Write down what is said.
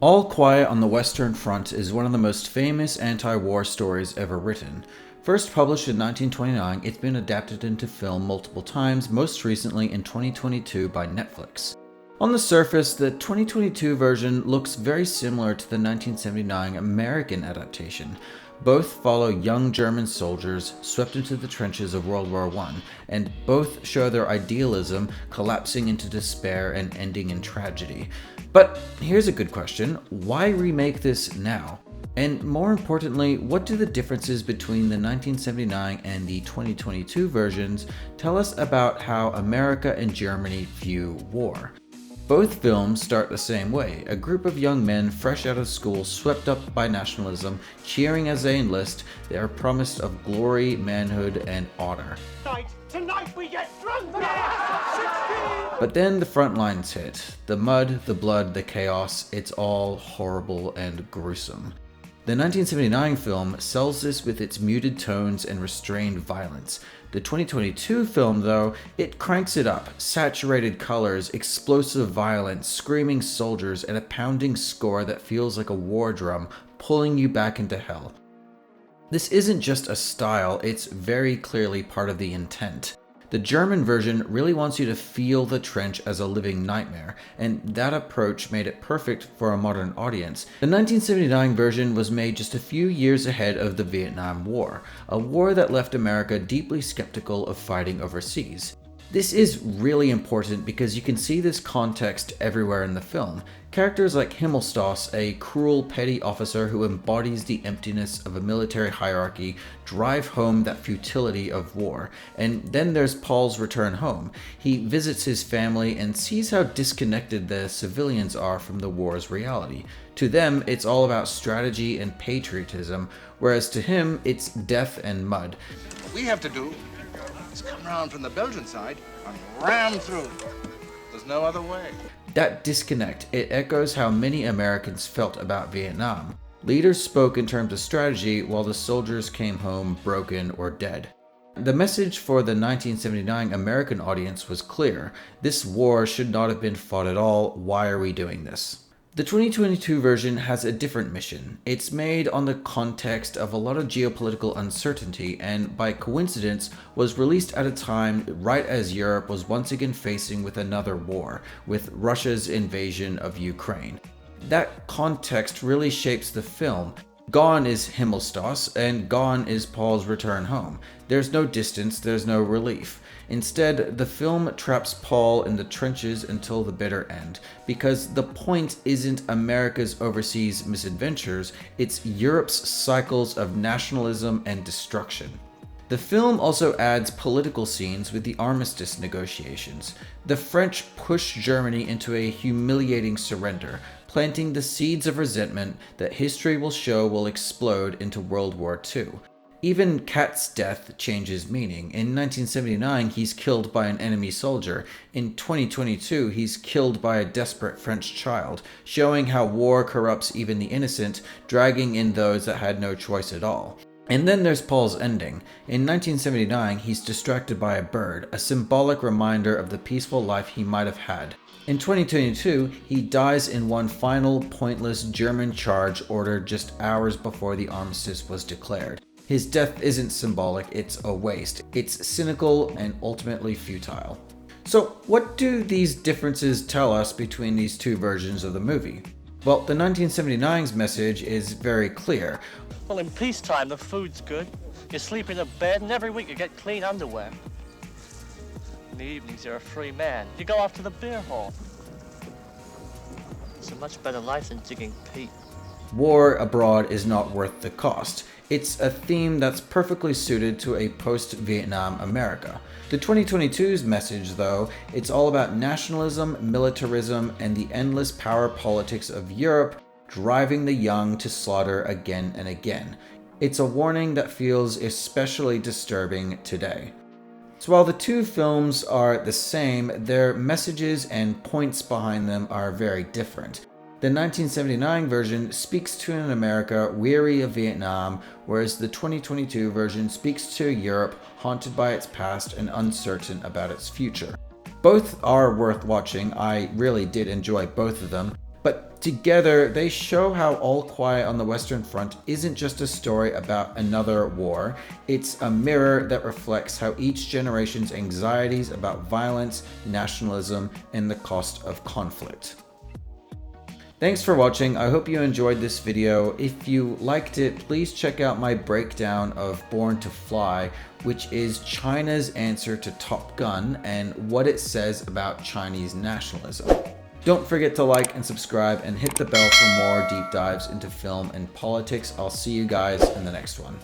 All Quiet on the Western Front is one of the most famous anti-war stories ever written. First published in 1929, it's been adapted into film multiple times, most recently in 2022 by Netflix. On the surface, the 2022 version looks very similar to the 1979 American adaptation. Both follow young German soldiers swept into the trenches of World War I, and both show their idealism collapsing into despair and ending in tragedy. But here's a good question: why remake this now? And more importantly, what do the differences between the 1979 and the 2022 versions tell us about how America and Germany view war? Both films start the same way: a group of young men fresh out of school swept up by nationalism, cheering as they enlist. They are promised of glory, manhood, and honor. Tonight we get drunk! But then the front lines hit. The mud, the blood, the chaos, it's all horrible and gruesome. The 1979 film sells this with its muted tones and restrained violence. The 2022 film, though, it cranks it up: saturated colors, explosive violence, screaming soldiers, and a pounding score that feels like a war drum pulling you back into hell. This isn't just a style, it's very clearly part of the intent. The German version really wants you to feel the trench as a living nightmare, and that approach made it perfect for a modern audience. The 1979 version was made just a few years ahead of the Vietnam War, a war that left America deeply skeptical of fighting overseas. This is really important because you can see this context everywhere in the film. Characters like Himmelstoss, a cruel, petty officer who embodies the emptiness of a military hierarchy, drive home that futility of war. And then there's Paul's return home. He visits his family and sees how disconnected the civilians are from the war's reality. To them, it's all about strategy and patriotism, whereas to him, it's death and mud. What we have to do is come around from the Belgian side and ram through. There's no other way. That disconnect, it echoes how many Americans felt about Vietnam. Leaders spoke in terms of strategy while the soldiers came home broken or dead. The message for the 1979 American audience was clear: this war should not have been fought at all. Why are we doing this? The 2022 version has a different mission. It's made on the context of a lot of geopolitical uncertainty, and by coincidence was released at a time right as Europe was once again facing with another war, with Russia's invasion of Ukraine. That context really shapes the film. Gone is Himmelstoss, and gone is Paul's return home. There's no distance, there's no relief. Instead, the film traps Paul in the trenches until the bitter end, because the point isn't America's overseas misadventures, it's Europe's cycles of nationalism and destruction. The film also adds political scenes with the armistice negotiations. The French push Germany into a humiliating surrender, planting the seeds of resentment that history will show will explode into World War II. Even Kat's death changes meaning. In 1979, he's killed by an enemy soldier. In 2022, he's killed by a desperate French child, showing how war corrupts even the innocent, dragging in those that had no choice at all. And then there's Paul's ending. In 1979, he's distracted by a bird, a symbolic reminder of the peaceful life he might have had. In 2022, he dies in one final, pointless German charge ordered just hours before the armistice was declared. His death isn't symbolic, it's a waste. It's cynical and ultimately futile. So what do these differences tell us between these two versions of the movie? Well, the 1979's message is very clear. Well, in peacetime, the food's good. You sleep in a bed, and every week you get clean underwear. In the evenings, you're a free man. You go off to the beer hall. It's a much better life than digging peat. War abroad is not worth the cost. It's a theme that's perfectly suited to a post-Vietnam America. The 2022's message, though, it's all about nationalism, militarism, and the endless power politics of Europe driving the young to slaughter again and again. It's a warning that feels especially disturbing today. So while the two films are the same, their messages and points behind them are very different. The 1979 version speaks to an America weary of Vietnam, whereas the 2022 version speaks to Europe haunted by its past and uncertain about its future. Both are worth watching. I really did enjoy both of them. But together, they show how All Quiet on the Western Front isn't just a story about another war, it's a mirror that reflects how each generation's anxieties about violence, nationalism, and the cost of conflict. Thanks for watching. I hope you enjoyed this video. If you liked it, please check out my breakdown of Born to Fly, which is China's answer to Top Gun and what it says about Chinese nationalism. Don't forget to like and subscribe and hit the bell for more deep dives into film and politics. I'll see you guys in the next one.